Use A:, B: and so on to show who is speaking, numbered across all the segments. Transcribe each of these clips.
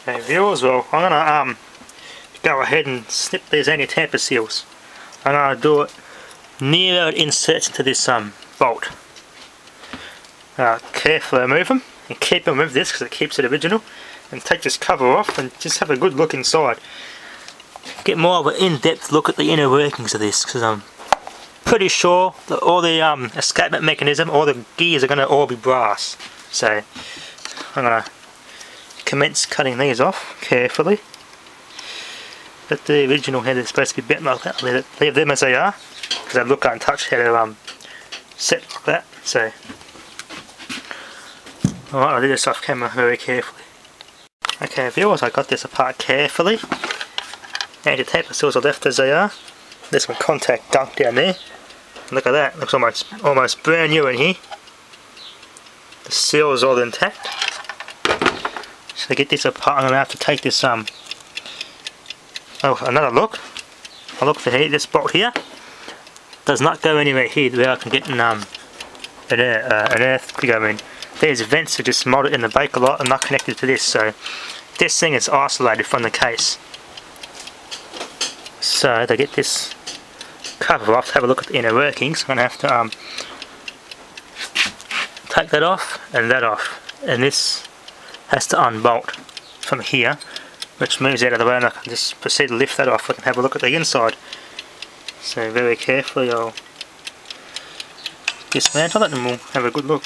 A: Okay viewers, well I'm gonna go ahead and snip these anti tamper seals. I'm gonna do it near where it inserts into this bolt. Carefully remove them and keep them with this because it keeps it original, and take this cover off and just have a good look inside. Get more of an in-depth look at the inner workings of this, because I'm pretty sure that all the escapement mechanism, all the gears are going to all be brass. So I'm going to commence cutting these off carefully. But the original head is supposed to be bent like that. Leave them as they are, because they look untouched how they're set like that. So alright, I'll do this off camera very carefully. Okay viewers, I got this apart carefully. Anti tamper seals are left as they are. There's some contact gunk down there. Look at that, looks almost brand new in here. The seal is all intact. So to get this apart, I'm going to have to take this another look. I'll look for here. This bolt here does not go anywhere here where I can get an earth to go in. These vents are just molded in the Bakelite and not connected to this, so this thing is isolated from the case. So to get this cover off, have a look at the inner workings, I'm going to have to take that off and that off, and this has to unbolt from here, which moves out of the way, and I can just proceed to lift that off. I can have a look at the inside. So very carefully I'll dismantle it and we'll have a good look.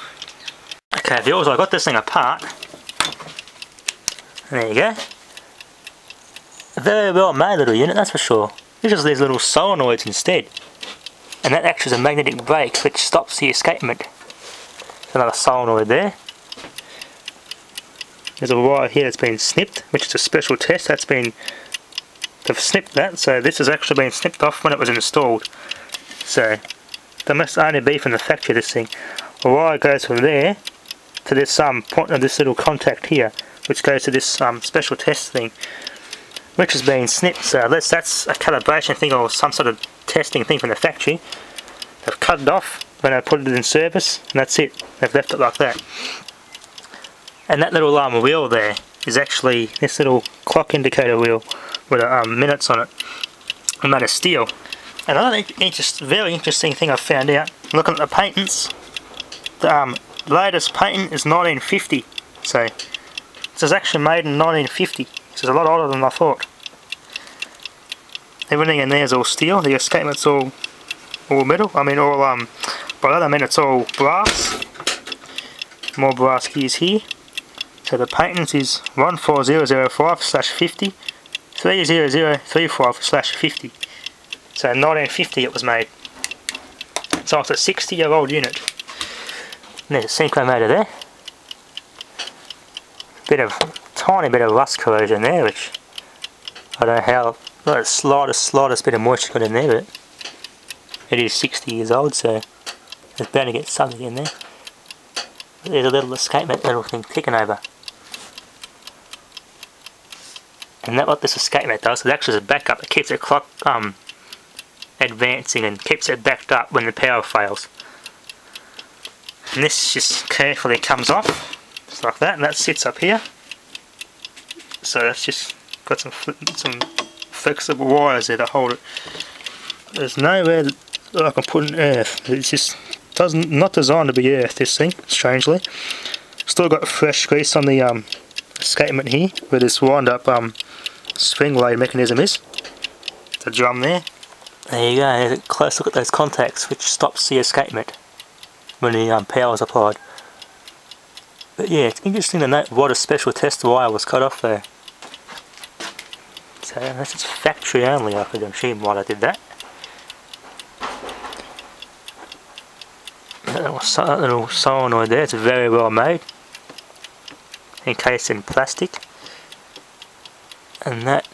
A: Okay viewers, I got this thing apart. There you go. A very well made little unit, that's for sure. It's just these little solenoids instead. And that acts as a magnetic brake which stops the escapement. There's another solenoid there. There's a wire here that's been snipped, which is a special test. They've snipped that, so this has actually been snipped off when it was installed. So that must only be from the factory, this thing. A wire goes from there to this point of this little contact here, which goes to this special test thing, which has been snipped. So unless that's a calibration thing or some sort of testing thing from the factory, they've cut it off when they put it in service, and that's it. They've left it like that. And that little wheel there is actually this little clock indicator wheel with minutes on it. It's made of steel. And another very interesting thing I've found out, looking at the patents, the latest patent is 1950. So this is actually made in 1950. This is a lot older than I thought. Everything in there is all steel. The escapement's all metal. I mean by that I mean it's all brass. More brass gears here. So the patent is 14005/50, 30035/50. So 1950 it was made. So it's a 60-year-old unit. And there's a synchro motor there. Tiny bit of rust corrosion there, which I don't know how. Not the slightest bit of moisture got in there, but it is 60 years old, so there's bound to get something in there. There's a little escapement little thing ticking over. And that's what this escapement does. It actually is a backup. It keeps the clock advancing and keeps it backed up when the power fails. And this just carefully comes off, just like that, and that sits up here. So that's just got some flexible wires there to hold it. There's nowhere that I can put an earth. It's just not designed to be earth, this thing, strangely. Still got fresh grease on the escapement here, where this wind up spring load mechanism is. The drum there. There you go, there's a close look at those contacts which stops the escapement when the power is applied. But yeah, it's interesting to note what a special test wire was cut off there. So that's just factory only, I could assume why I did that. That little solenoid there, it's very well made. Encased in plastic. And that,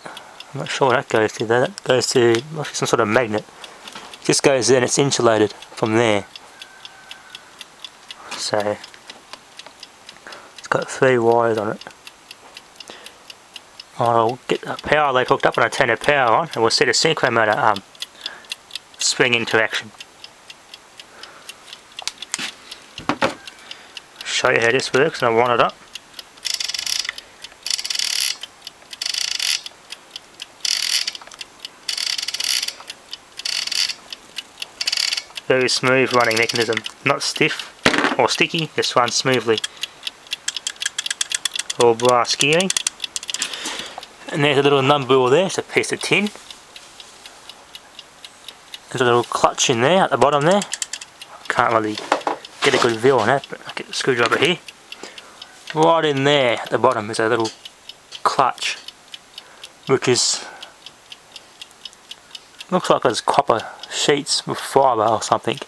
A: I'm not sure what that goes to. That goes to some sort of magnet. It just goes there and it's insulated from there. So it's got 3 wires on it. I'll get the power leg hooked up and I'll turn the power on and we'll set a synchro motor spring into action. Show you how this works, and I'll wind it up. Very smooth running mechanism, not stiff or sticky, just runs smoothly. All brass gearing. And there's a little number wheel there, it's a piece of tin. There's a little clutch in there at the bottom there. Can't really get a good view on that, but I'll get the screwdriver here. Right in there at the bottom is a little clutch, which is looks like it's copper sheets with fibre or something.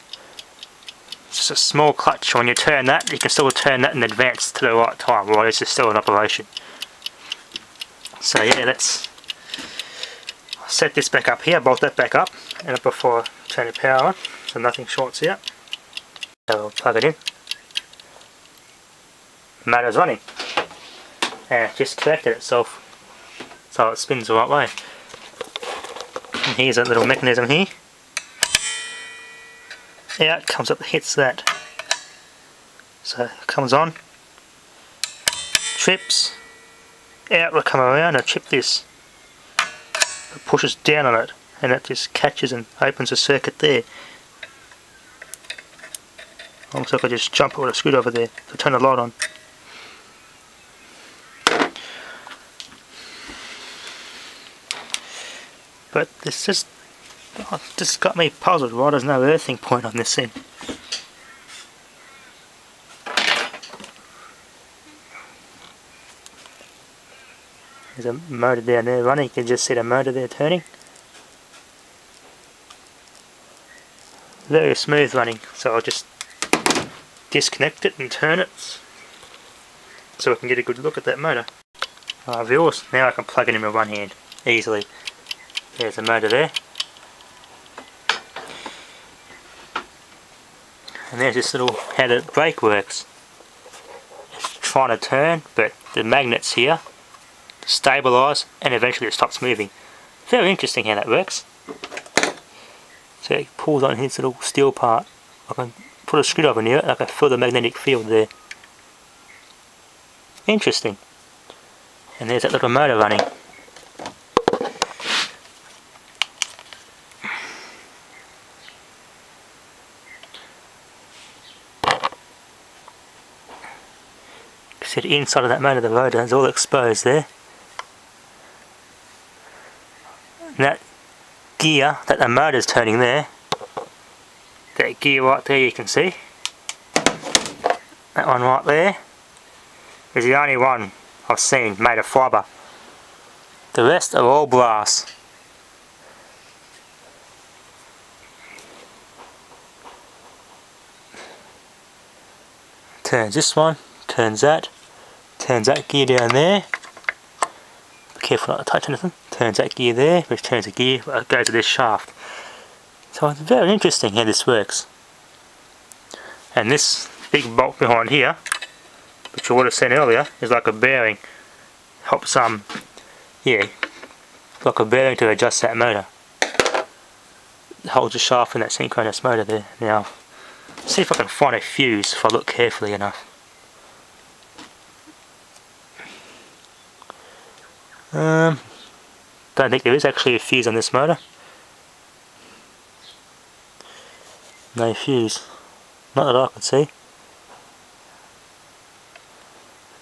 A: It's just a small clutch. When you turn that, you can still turn that in advance to the right time while it's still in operation. So yeah, let's set this back up here, bolt that back up, and before I turn the power on, so nothing shorts out. So we'll plug it in. The motor's running. And it just corrected itself so it spins the right way. And here's a little mechanism here. Out comes up, hits that. So it comes on, trips, out will come around and chip this. It pushes down on it and it just catches and opens a circuit there. Almost like I just jump with a screwdriver there to turn the light on. But this just got me puzzled why there's no earthing point on this thing. There's a motor down there running, you can just see the motor there turning. Very smooth running, so I'll just disconnect it and turn it so I can get a good look at that motor. Viewers, now I can plug it in with one hand easily. There's the motor there. And there's this little how the brake works. It's trying to turn, but the magnets here stabilise and eventually it stops moving. Very interesting how that works. So it pulls on this little steel part. I can put a screwdriver near it and I can feel the magnetic field there. Interesting. And there's that little motor running. See the inside of that motor, the rotor is all exposed there. And that gear that the motor's turning there, that gear right there you can see, that one right there, is the only one I've seen made of fibre. The rest are all brass. Turns this one, turns that gear down there. Be careful not to touch anything. Turns that gear there, which turns the gear, it goes to this shaft. So it's very interesting how this works. And this big bolt behind here, which you would have seen earlier, is like a bearing. Helps yeah, like a bearing to adjust that motor. It holds the shaft in that synchronous motor there. Now, see if I can find a fuse if I look carefully enough. Don't think there is actually a fuse on this motor. No fuse. Not that I can see.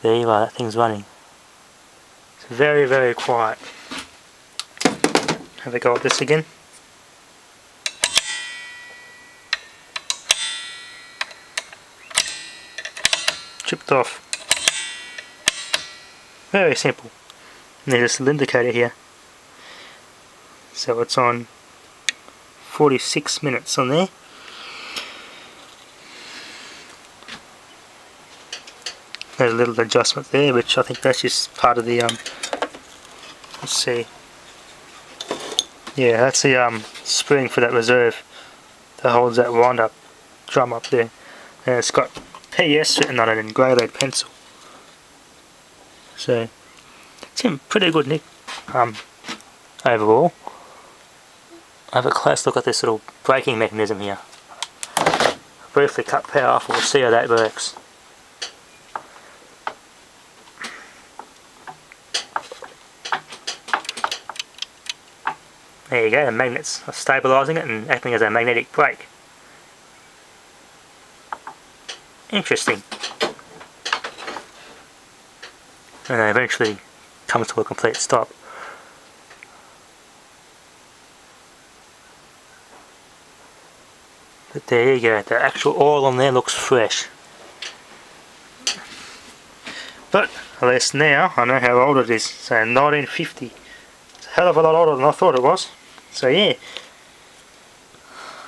A: There you are, that thing's running. It's very, very quiet. Have a go at this again. Chipped off. Very simple. And there's a cylinder indicator here. So it's on 46 minutes on there. There's a little adjustment there, which I think that's just part of the let's see. Yeah, that's the spring for that reserve that holds that wind up drum up there. And it's got PS written on it in grey lead pencil. So it's in pretty good nick overall. Have a close look at this little braking mechanism here. Briefly cut power off and we'll see how that works. There you go, the magnets are stabilising it and acting as a magnetic brake. Interesting. And then eventually comes to a complete stop. But there you go, the actual oil on there looks fresh. But at least now I know how old it is. So 1950. It's a hell of a lot older than I thought it was. So yeah,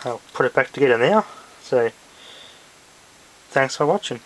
A: I'll put it back together now. So thanks for watching.